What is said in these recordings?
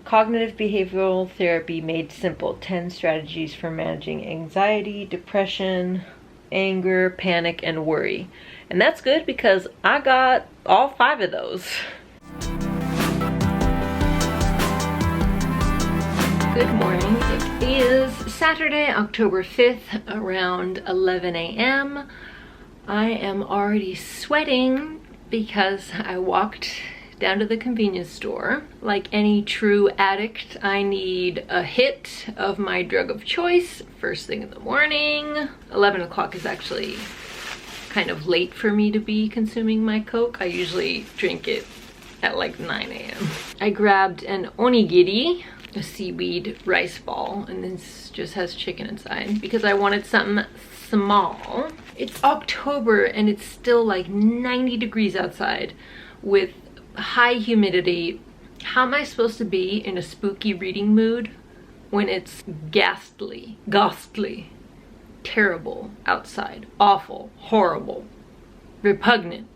Cognitive Behavioral Therapy Made Simple, 10 Strategies for Managing Anxiety, Depression, Anger, Panic, and Worry. And that's good because I got all 5 of those. Good morning. It is Saturday, October 5th, around 11 a.m. I am already sweating because I walked down to the convenience store. Like any true addict, I need a hit of my drug of choice first thing in the morning. 11 o'clock is actually kind of late for me to be consuming my Coke. I usually drink it at like 9 a.m. I grabbed an onigiri, a seaweed rice ball, and this just has chicken inside because I wanted something small. It's October and it's still like 90 degrees outside with high humidity. How am I supposed to be in a spooky reading mood when it's ghastly, terrible outside, awful, horrible, repugnant?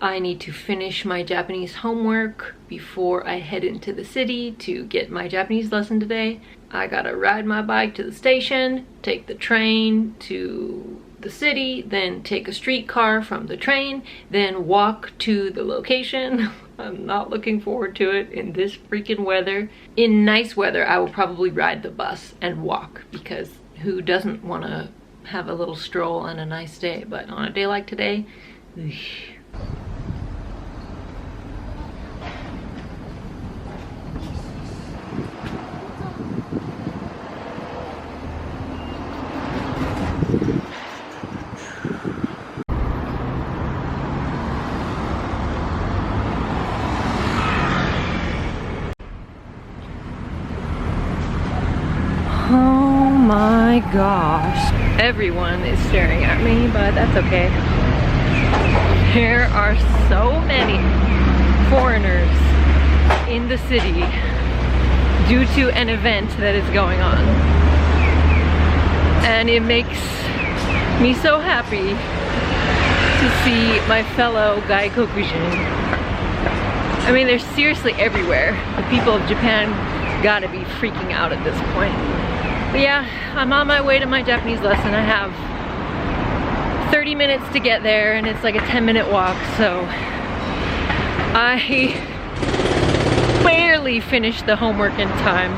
I need to finish my Japanese homework before I head into the city to get my Japanese lesson today. I gotta ride my bike to the station, take the train to the city, then take a streetcar from the train, then walk to the location. I'm not looking forward to it in this freaking weather. In nice weather, I will probably ride the bus and walk because who doesn't want to have a little stroll on a nice day? But on a day like today, oh my gosh. Everyone is staring at me, but that's okay. There are so many foreigners in the city due to an event that is going on. And it makes me so happy to see my fellow Gaikokujin. I mean, they're seriously everywhere. The people of Japan gotta be freaking out at this point. But yeah, I'm on my way to my Japanese lesson. I have 30 minutes to get there and it's like a 10-minute walk, so I barely finished the homework in time.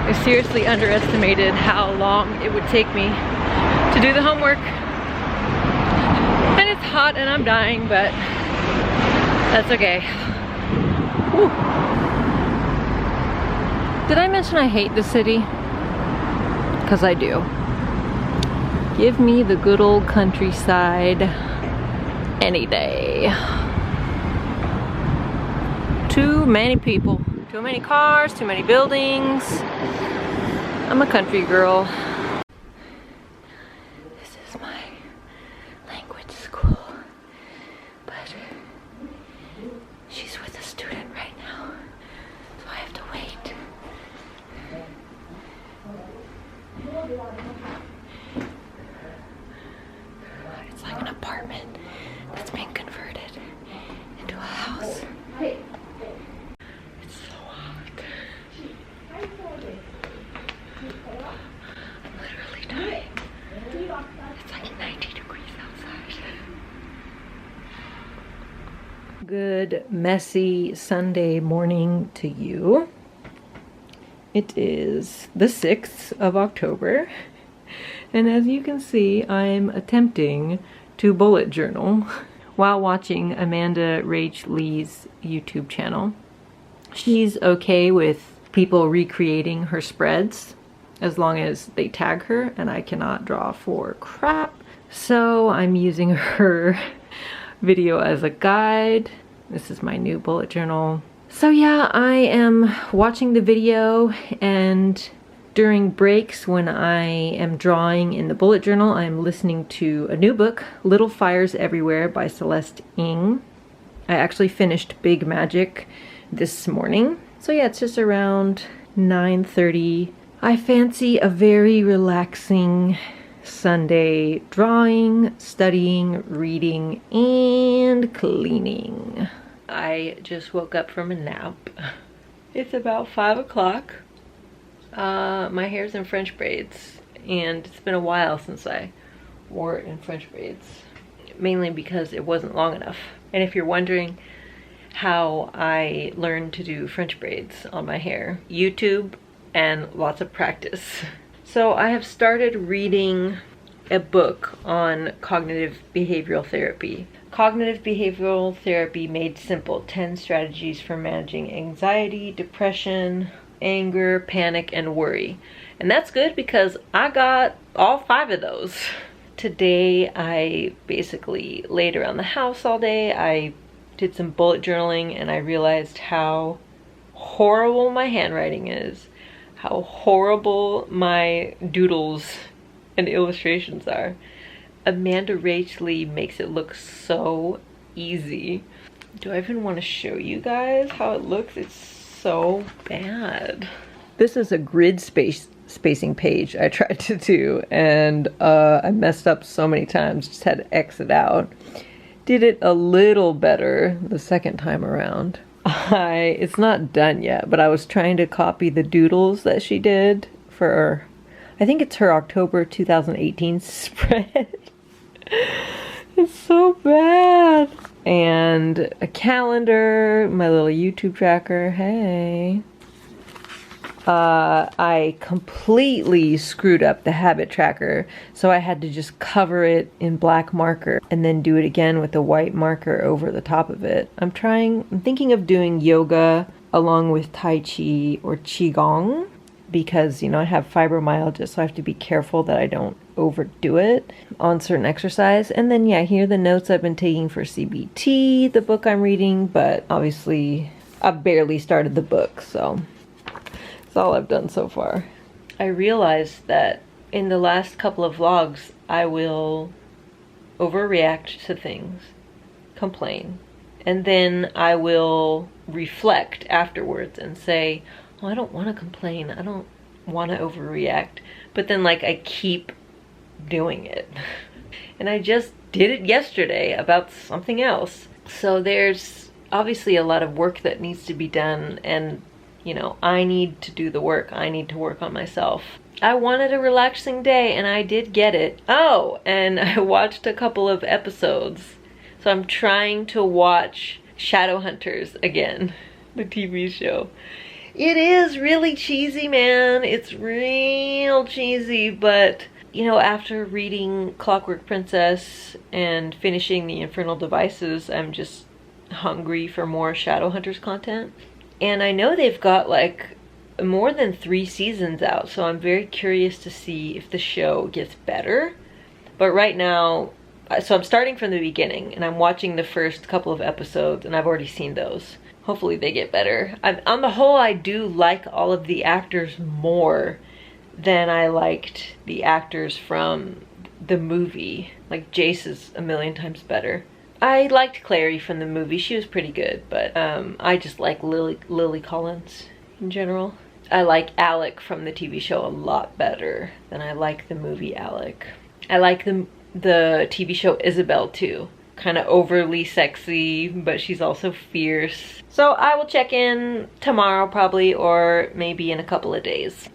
I seriously underestimated how long it would take me to do the homework. And it's hot and I'm dying, but that's okay. Whew. Did I mention I hate the city? Because I do. Give me the good old countryside any day. Too many people, too many cars, too many buildings. I'm a country girl. This is my language school, but she's with a student right now, so I have to wait. It's like an apartment that's been converted into a house. It's so hot. I'm literally dying. It's like 90 degrees outside. Good messy Sunday morning to you. It is the 6th of October, and as you can see, I'm attempting to bullet journal while watching Amanda Rach Lee's YouTube channel. She's okay with people recreating her spreads as long as they tag her, and I cannot draw for crap. So I'm using her video as a guide. This is my new bullet journal. So yeah, I am watching the video, and during breaks when I am drawing in the bullet journal, I'm listening to a new book, Little Fires Everywhere by Celeste Ng. I actually finished Big Magic this morning. So yeah, it's just around 9:30. I fancy a very relaxing Sunday drawing, studying, reading, and cleaning. I just woke up from a nap It's about 5 o'clock. My hair's in French braids, and it's been a while since I wore it in French braids, mainly because it wasn't long enough. And if you're wondering how I learned to do French braids on my hair, YouTube and lots of practice. So I have started reading a book on cognitive behavioral therapy. Cognitive Behavioral Therapy Made Simple: 10 Strategies for Managing Anxiety, Depression, Anger, Panic, and Worry. And that's good because I got all 5 of those. Today I basically laid around the house all day. I did some bullet journaling and I realized how horrible my handwriting is, how horrible my doodles and illustrations are. Amanda Rachley makes it look so easy. Do I even want to show you guys how it looks? It's so bad. This is a grid spacing page I tried to do, and I messed up so many times, just had to exit out. Did it a little better the second time around. It's not done yet, but I was trying to copy the doodles that she did for, I think it's her October 2018 spread. It's so bad. And a calendar, my little YouTube tracker, hey. I completely screwed up the habit tracker, so I had to just cover it in black marker and then do it again with a white marker over the top of it. I'm thinking of doing yoga along with Tai Chi or Qigong because, you know, I have fibromyalgia, so I have to be careful that I don't overdo it on certain exercise. And then, yeah, here are the notes I've been taking for CBT, the book I'm reading, but obviously I've barely started the book, so that's all I've done so far. I realized that in the last couple of vlogs, I will overreact to things, complain, and then I will reflect afterwards and say, oh, I don't want to complain, I don't want to overreact, but then like I keep doing it. And I just did it yesterday about something else. So there's obviously a lot of work that needs to be done, and you know, I need to do the work. I need to work on myself. I wanted a relaxing day and I did get it. Oh, and I watched a couple of episodes. So I'm trying to watch Shadowhunters again, the TV show. It is really cheesy, man. It's real cheesy, but you know, after reading Clockwork Princess and finishing the Infernal Devices, I'm just hungry for more Shadowhunters content. And I know they've got like more than 3 seasons out, so I'm very curious to see if the show gets better. But right now, so I'm starting from the beginning and I'm watching the first couple of episodes and I've already seen those. Hopefully they get better. On the whole, I do like all of the actors more than I liked the actors from the movie. Like Jace is a million times better. I liked Clary from the movie. She was pretty good, but I just like Lily Collins in general. I like Alec from the TV show a lot better than I like the movie Alec. I like the TV show Isabel too. Kind of overly sexy, but she's also fierce. So I will check in tomorrow probably, or maybe in a couple of days.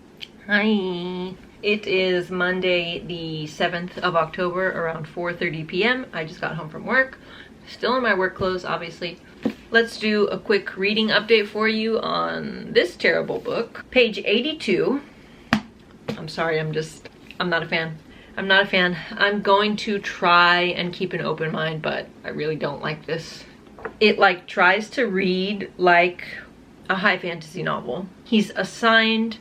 Hi. It is Monday the 7th of October around 4:30 p.m. I just got home from work. Still in my work clothes, obviously. Let's do a quick reading update for you on this terrible book. Page 82. I'm sorry, I'm not a fan. I'm not a fan. I'm going to try and keep an open mind, but I really don't like this. It like tries to read like a high fantasy novel. He's assigned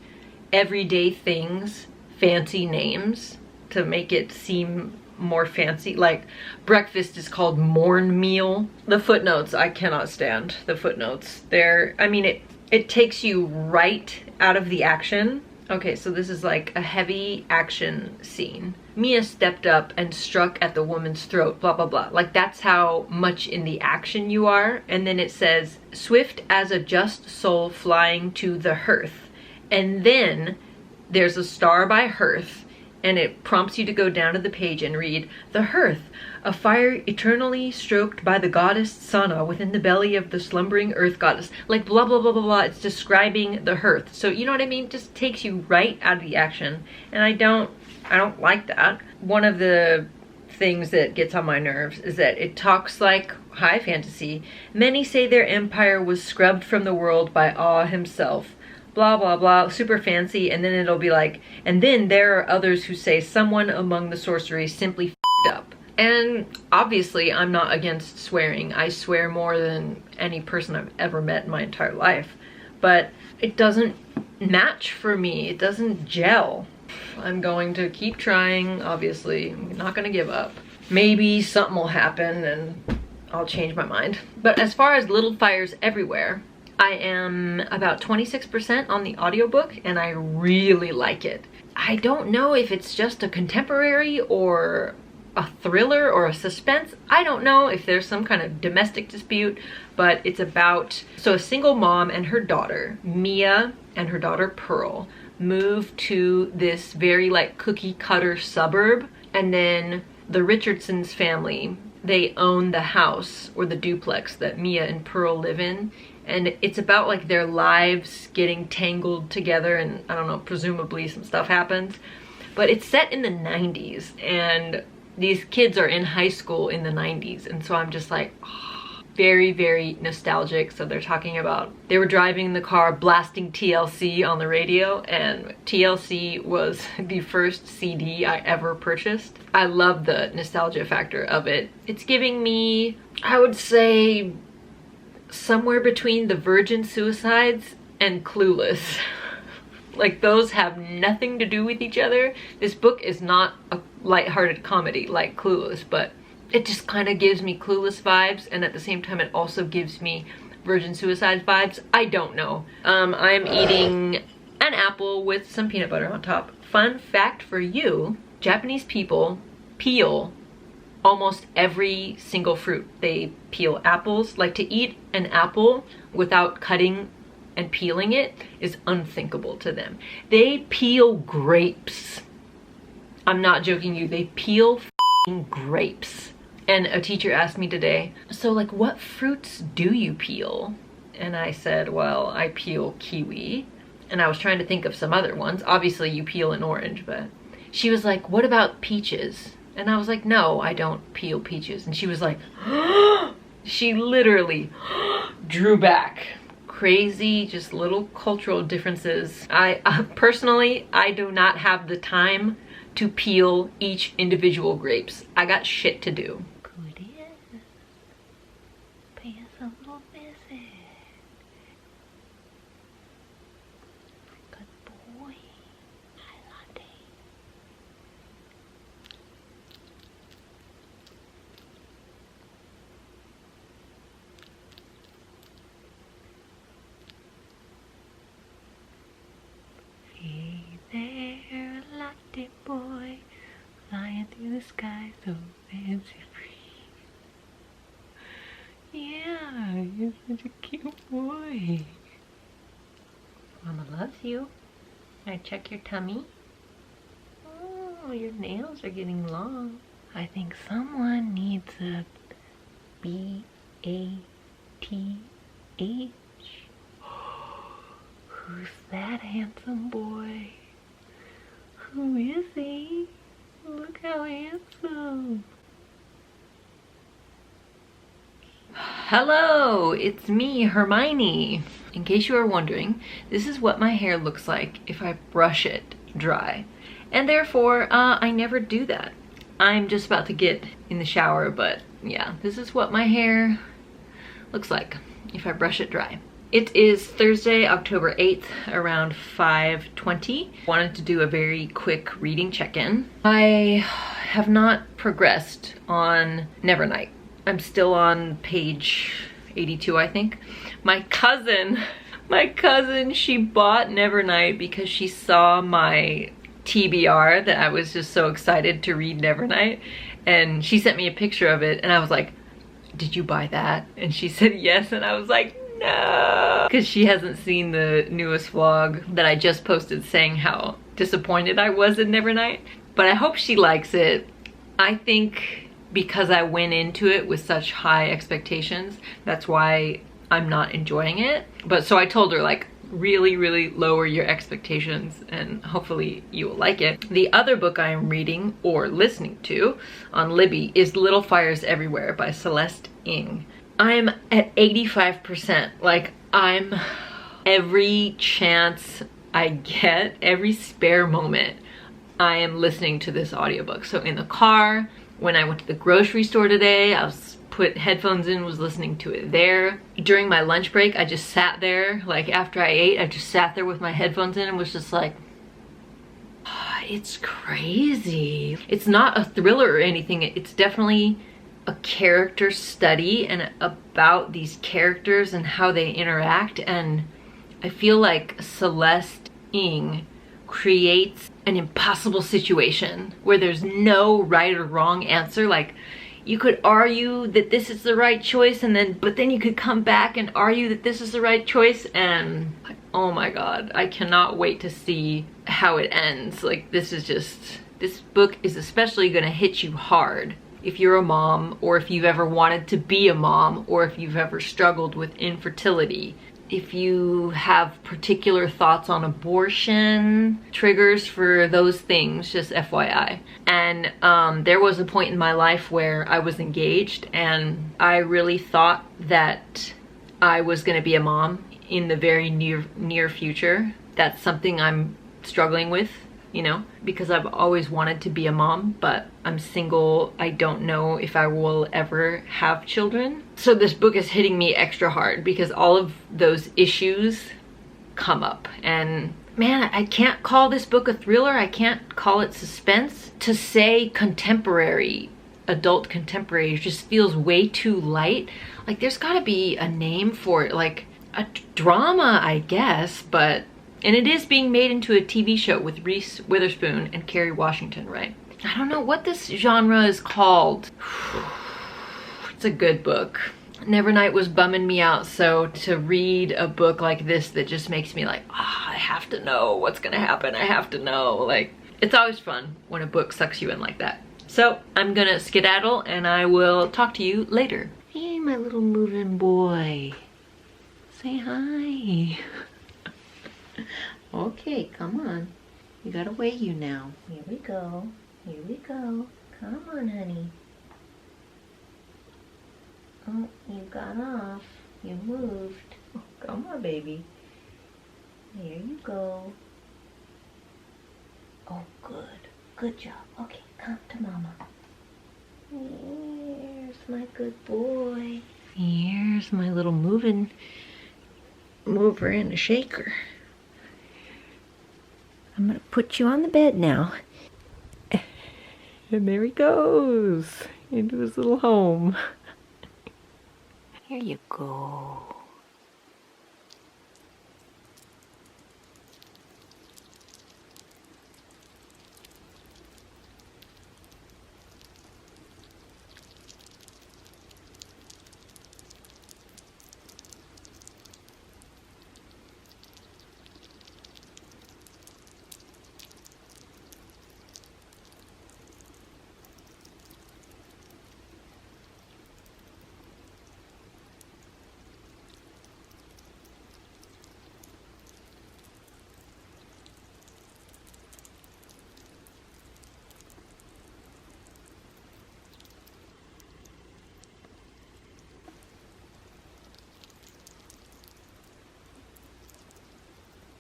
everyday things fancy names to make it seem more fancy. Like breakfast is called morn meal. The footnotes, I cannot stand the footnotes. I mean, it takes you right out of the action. Okay, so this is like a heavy action scene. Mia stepped up and struck at the woman's throat, blah, blah, blah. Like that's how much in the action you are. And then it says, swift as a just soul flying to the hearth. And then there's a star by hearth. and it prompts you to go down to the page and read, "The hearth, a fire eternally stroked by the goddess Sana within the belly of the slumbering earth goddess." Like blah, blah, blah, blah, blah. It's describing the hearth. So you know what I mean? Just takes you right out of the action. And I don't like that. One of the things that gets on my nerves is that it talks like high fantasy. Many say their empire was scrubbed from the world by Awe himself. Blah, blah, blah, super fancy. And then it'll be like, and then there are others who say someone among the sorcery simply f***ed up. And obviously I'm not against swearing. I swear more than any person I've ever met in my entire life. But it doesn't match for me. It doesn't gel. I'm going to keep trying, obviously. I'm not gonna give up. Maybe something will happen and I'll change my mind. But as far as Little Fires Everywhere, I am about 26% on the audiobook and I really like it. I don't know if it's just a contemporary or a thriller or a suspense. I don't know if there's some kind of domestic dispute, but it's about, so a single mom and her daughter, Mia, and her daughter Pearl, move to this very like cookie cutter suburb, and then the Richardson's family, they own the house or the duplex that Mia and Pearl live in, and it's about like their lives getting tangled together, and I don't know, presumably some stuff happens. But it's set in the 90s and these kids are in high school in the 90s, and so I'm just like, oh, very, very nostalgic. So they're talking about, they were driving in the car blasting TLC on the radio, and TLC was the first CD I ever purchased. I love the nostalgia factor of it. It's giving me, I would say, somewhere between the Virgin Suicides and Clueless. Like those have nothing to do with each other. This book is not a lighthearted comedy like Clueless, but it just kind of gives me Clueless vibes, and at the same time it also gives me Virgin Suicides vibes. I don't know. I'm eating an apple with some peanut butter on top. Fun fact for you, Japanese people peel almost every single fruit. They peel apples. Like to eat an apple without cutting and peeling it is unthinkable to them. They peel grapes. I'm not joking you, they peel grapes. And a teacher asked me today, so like what fruits do you peel? And I said, well, I peel kiwi. And I was trying to think of some other ones. Obviously you peel an orange, but she was like, what about peaches? And I was like, no, I don't peel peaches. And she was like, she literally drew back. Crazy, just little cultural differences. I personally, I do not have the time to peel each individual grapes. I got shit to do. Good is. Pay us a little visit. Good boy. Hi, latte. Hey there, latte boy, flying through the sky so fancy free. Yeah, you're such a cute boy. Mama loves you. Can I check your tummy? Oh, your nails are getting long. I think someone needs a B-A-T-H. Who's that handsome boy? Who is he? Look how handsome. Hello, it's me, Hermione. In case you are wondering, this is what my hair looks like if I brush it dry. And therefore, I never do that. I'm just about to get in the shower, but yeah, this is what my hair looks like if I brush it dry. It is Thursday, October 8th, around 5:20. Wanted to do a very quick reading check-in. I have not progressed on Nevernight. I'm still on page 82, I think. My cousin, she bought Nevernight because she saw my TBR that I was just so excited to read Nevernight. And she sent me a picture of it and I was like, did you buy that? And she said yes, and I was like, no, because she hasn't seen the newest vlog that I just posted saying how disappointed I was in Nevernight. but I hope she likes it. I think because I went into it with such high expectations, that's why I'm not enjoying it. But so I told her, like, really lower your expectations and hopefully you will like it. The other book I am reading or listening to on Libby is Little Fires Everywhere by Celeste Ng. I'm at 85%. Like, I'm every chance I get, every spare moment, I am listening to this audiobook. So in the car, when I went to the grocery store today, I was put headphones in, was listening to it there. During my lunch break, I just sat there, like after I ate, I just sat there with my headphones in and was just like, oh, it's crazy. It's not a thriller or anything. It's definitely a character study and about these characters and how they interact. And I feel like Celeste Ng creates an impossible situation where there's no right or wrong answer. Like, you could argue that this is the right choice, but then you could come back and argue that this is the right choice, and oh my god, I cannot wait to see how it ends. Like, this book is especially gonna hit you hard if you're a mom, or if you've ever wanted to be a mom, or if you've ever struggled with infertility. If you have particular thoughts on abortion, triggers for those things, just FYI. And there was a point in my life where I was engaged and I really thought that I was gonna be a mom in the very near future. That's something I'm struggling with, you know, because I've always wanted to be a mom, but I'm single. I don't know if I will ever have children. So this book is hitting me extra hard because all of those issues come up. And man, I can't call this book a thriller. I can't call it suspense. To say contemporary, adult contemporary, just feels way too light. Like, there's gotta be a name for it, like a drama, I guess, but, and it is being made into a TV show with Reese Witherspoon and Kerry Washington, right? I don't know what this genre is called. It's a good book. Nevernight was bumming me out, so to read a book like this that just makes me like, I have to know what's gonna happen. I have to know. Like, it's always fun when a book sucks you in like that. So I'm gonna skedaddle and I will talk to you later. Hey, my little moving boy. Say hi. Okay, come on. You gotta weigh you now. Here we go. Here we go. Come on, honey. Oh, you got off. You moved. Oh, come on, baby. Here you go. Oh, good. Good job. Okay, come to mama. Here's my good boy. Here's my little mover and a shaker. I'm gonna put you on the bed now. And there he goes into his little home. Here you go.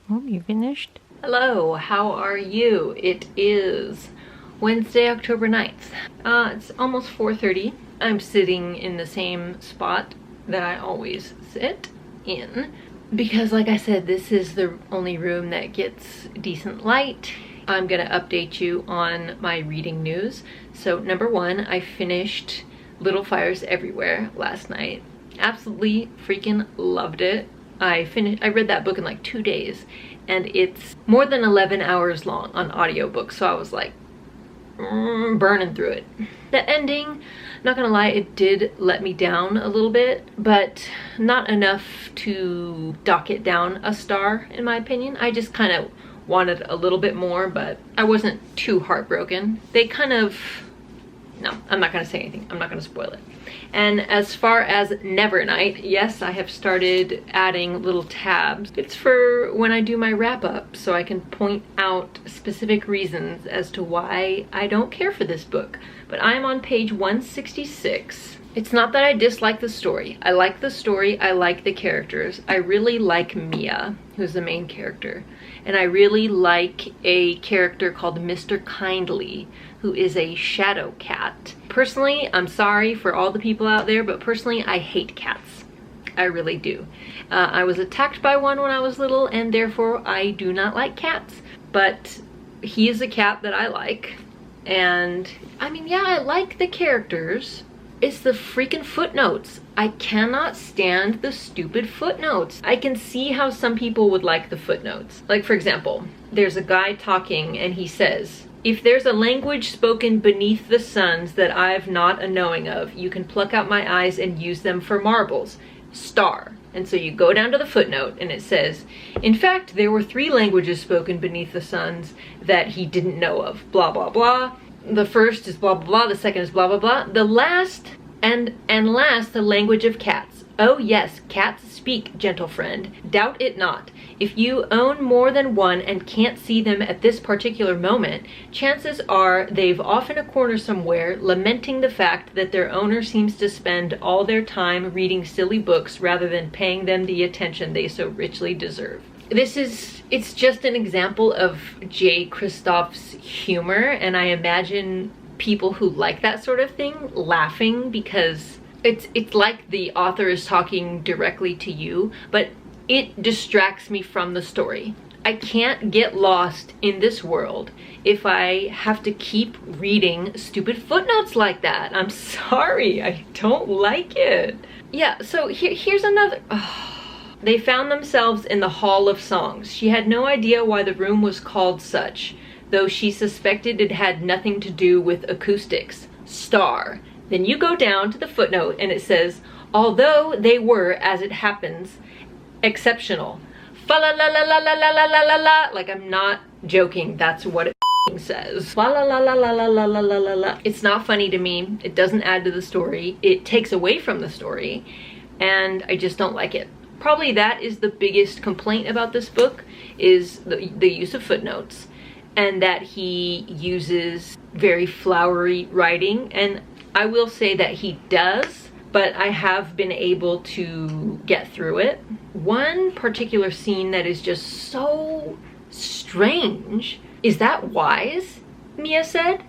Oh, you finished? Hello, how are you? It is Wednesday, October 9th. It's almost 4:30. I'm sitting in the same spot that I always sit in because, like I said, this is the only room that gets decent light. I'm gonna update you on my reading news. So number one, I finished Little Fires Everywhere last night. Absolutely freaking loved it. I read that book in like 2 days, and it's more than 11 hours long on audiobook, so I was like burning through it. The ending, not gonna lie, it did let me down a little bit, but not enough to dock it down a star in my opinion. I just kind of wanted a little bit more, but I wasn't too heartbroken. They kind of, no, I'm not gonna say anything. I'm not gonna spoil it. And as far as Nevernight, yes, I have started adding little tabs. It's for when I do my wrap up, so I can point out specific reasons as to why I don't care for this book. But I'm on page 166. It's not that I dislike the story. I like the story, I like the characters. I really like Mia, who's the main character. And I really like a character called Mr. Kindly, who is a shadow cat. Personally, I'm sorry for all the people out there, but personally, I hate cats. I really do. I was attacked by one when I was little, and therefore I do not like cats. But he is a cat that I like. And, I mean, yeah, I like the characters. It's the freaking footnotes. I cannot stand the stupid footnotes. I can see how some people would like the footnotes. Like, for example, there's a guy talking and he says, if there's a language spoken beneath the suns that I've not a knowing of, you can pluck out my eyes and use them for marbles. Star. And so you go down to the footnote and it says, in fact, there were 3 languages spoken beneath the suns that he didn't know of. Blah, blah, blah. The first is blah, blah, blah. The second is blah, blah, blah. The last and last, the language of cats. Oh yes, cats speak, gentle friend. Doubt it not. If you own more than one and can't see them at this particular moment, chances are they've off in a corner somewhere lamenting the fact that their owner seems to spend all their time reading silly books rather than paying them the attention they so richly deserve. It's just an example of J. Kristoff's humor, and I imagine people who like that sort of thing laughing because it's like the author is talking directly to you, but it distracts me from the story. I can't get lost in this world if I have to keep reading stupid footnotes like that. I'm sorry, I don't like it. Yeah, so here's another. They found themselves in the Hall of Songs. She had no idea why the room was called such, though she suspected it had nothing to do with acoustics. Star. Then you go down to the footnote and it says, although they were, as it happens, exceptional. Fa la la la la la la la la la la. Like, I'm not joking, that's what it says. Fa la la la la la la la la la la. It's not funny to me. It doesn't add to the story. It takes away from the story, and I just don't like it. Probably that is the biggest complaint about this book, is the use of footnotes, and that he uses very flowery writing. And I will say that he does, but I have been able to get through it. One particular scene that is just so strange. Is that wise? Mia said.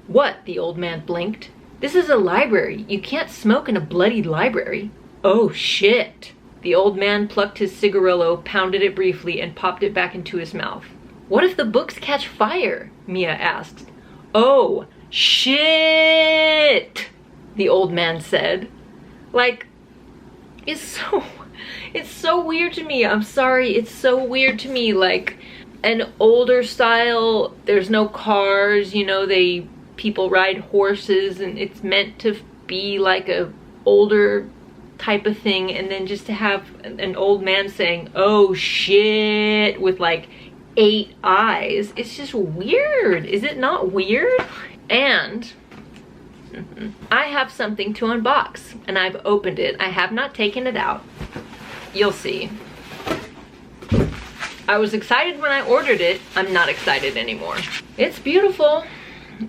What? The old man blinked. This is a library. You can't smoke in a bloody library. Oh shit. The old man plucked his cigarillo, pounded it briefly, and popped it back into his mouth. What if the books catch fire? Mia asked. Oh, shit, the old man said. Like, it's so weird to me. I'm sorry, it's so weird to me. Like, an older style, there's no cars, you know, people ride horses, and it's meant to be like a older type of thing, and then just to have an old man saying, oh shit, with like 8 eyes, it's just weird. Is it not weird? And I have something to unbox, and I've opened it. I have not taken it out. You'll see. I was excited when I ordered it. I'm not excited anymore. It's beautiful.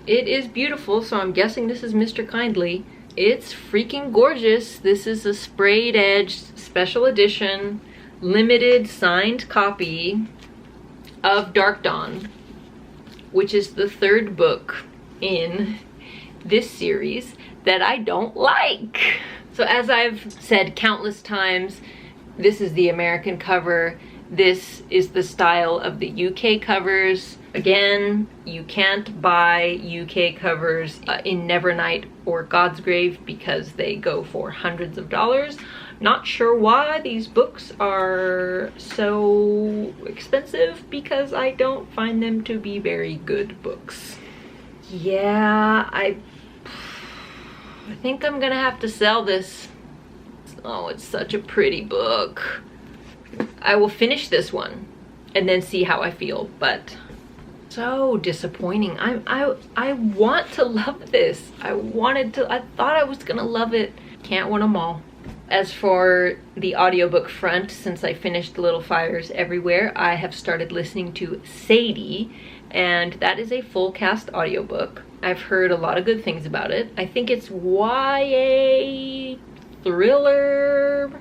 It is beautiful, so I'm guessing this is Mr. Kindly. It's freaking gorgeous. This is a sprayed edge special edition limited signed copy of Dark Dawn, which is the 3rd book in this series that I don't like. So as I've said countless times, this is the American cover. This is the style of the UK covers. Again, you can't buy UK covers in Nevernight or God's Grave because they go for hundreds of dollars. Not sure why these books are so expensive, because I don't find them to be very good books. Yeah, I think I'm gonna have to sell this. Oh, it's such a pretty book. I will finish this one, and then see how I feel. But so disappointing. I want to love this. I thought I was gonna love it. Can't win them all. As for the audiobook front, since I finished Little Fires Everywhere, I have started listening to Sadie, and that is a full cast audiobook. I've heard a lot of good things about it. I think it's YA thriller.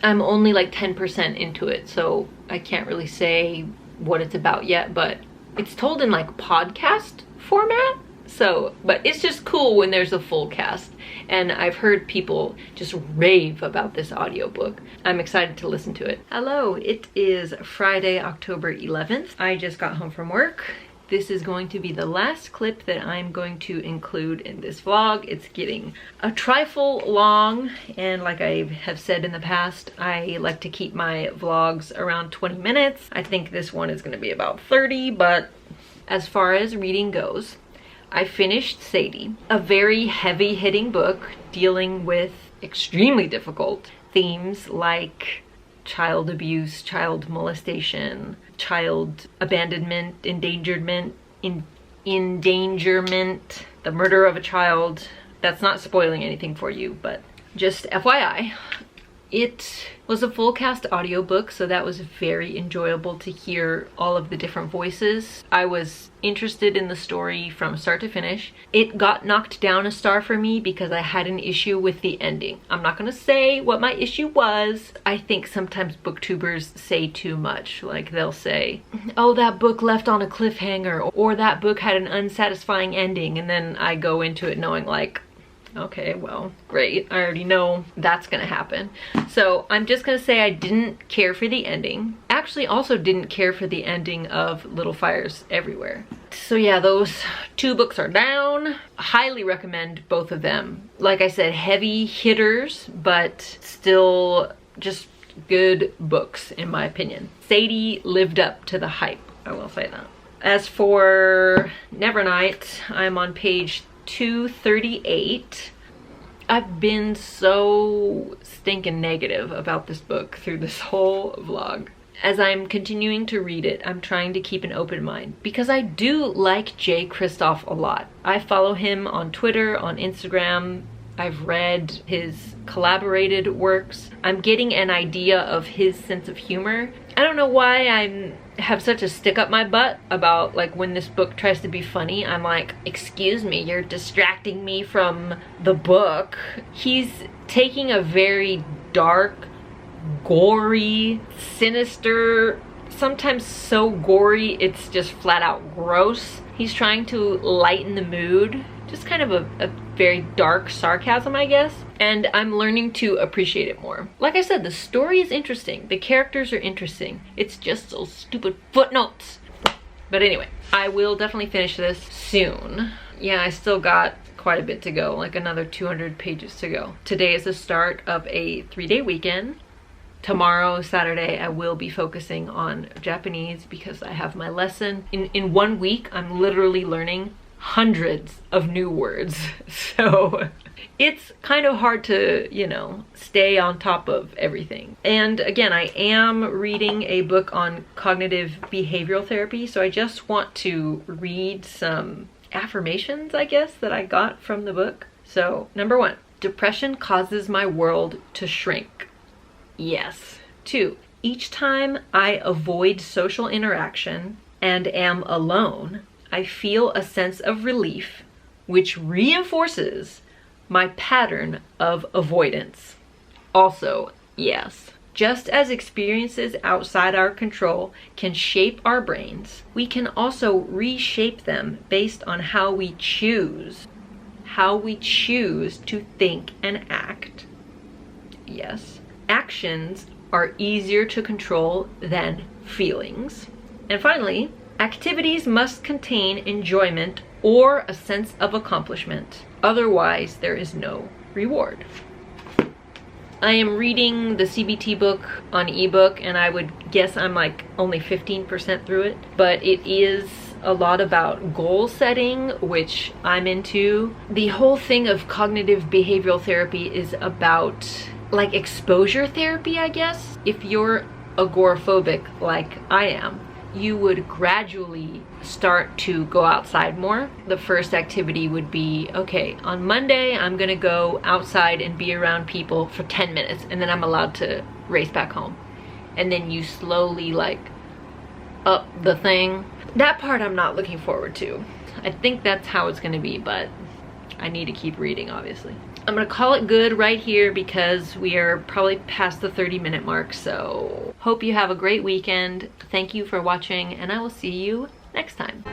I'm only like 10% into it, so I can't really say what it's about yet, but it's told in like podcast format. So, but it's just cool when there's a full cast, and I've heard people just rave about this audiobook. I'm excited to listen to it. Hello, it is Friday, October 11th. I just got home from work. This is going to be the last clip that I'm going to include in this vlog. It's getting a trifle long, and like I have said in the past, I like to keep my vlogs around 20 minutes. I think this one is gonna be about 30, but as far as reading goes, I finished Sadie, a very heavy-hitting book dealing with extremely difficult themes like child abuse, child molestation, child abandonment, endangerment, the murder of a child. That's not spoiling anything for you, but just FYI. It was a full cast audiobook, so that was very enjoyable to hear all of the different voices. I was interested in the story from start to finish. It got knocked down a star for me because I had an issue with the ending. I'm not gonna say what my issue was. I think sometimes booktubers say too much. Like they'll say, oh, that book left on a cliffhanger, or that book had an unsatisfying ending, and then I go into it knowing like, okay, well, great. I already know that's gonna happen. So I'm just gonna say I didn't care for the ending. Actually, also didn't care for the ending of Little Fires Everywhere. So yeah, those two books are down. Highly recommend both of them. Like I said, heavy hitters, but still just good books in my opinion. Sadie lived up to the hype, I will say that. As for Nevernight, I'm on page 238. I've been so stinking negative about this book through this whole vlog. As I'm continuing to read it, I'm trying to keep an open mind because I do like Jay Kristoff a lot. I follow him on Twitter, on Instagram. I've read his collaborated works. I'm getting an idea of his sense of humor. I don't know why I have such a stick up my butt about like when this book tries to be funny. I'm like, excuse me, you're distracting me from the book. He's taking a very dark, gory, sinister, sometimes so gory it's just flat out gross. He's trying to lighten the mood. Just kind of a very dark sarcasm, I guess. And I'm learning to appreciate it more. Like I said, the story is interesting. The characters are interesting. It's just those stupid footnotes. But anyway, I will definitely finish this soon. Yeah, I still got quite a bit to go, like another 200 pages to go. Today is the start of a 3-day weekend. Tomorrow, Saturday, I will be focusing on Japanese because I have my lesson. In 1 week, I'm literally learning hundreds of new words. So it's kind of hard to, you know, stay on top of everything. And again, I am reading a book on cognitive behavioral therapy, so I just want to read some affirmations, I guess, that I got from the book. So, number 1, depression causes my world to shrink. Yes. 2, each time I avoid social interaction and am alone, I feel a sense of relief, which reinforces my pattern of avoidance. Also, yes, just as experiences outside our control can shape our brains, we can also reshape them based on how we choose to think and act. Yes, actions are easier to control than feelings. And finally, activities must contain enjoyment or a sense of accomplishment. Otherwise, there is no reward. I am reading the CBT book on ebook, and I would guess I'm like only 15% through it. But it is a lot about goal setting, which I'm into. The whole thing of cognitive behavioral therapy is about like exposure therapy, I guess. If you're agoraphobic like I am, you would gradually start to go outside more. The first activity would be, okay, on Monday I'm gonna go outside and be around people for 10 minutes and then I'm allowed to race back home. And then you slowly like up the thing. That part I'm not looking forward to. I think that's how it's gonna be, but I need to keep reading, obviously. I'm gonna call it good right here because we are probably past the 30-minute mark, so hope you have a great weekend. Thank you for watching, and I will see you next time.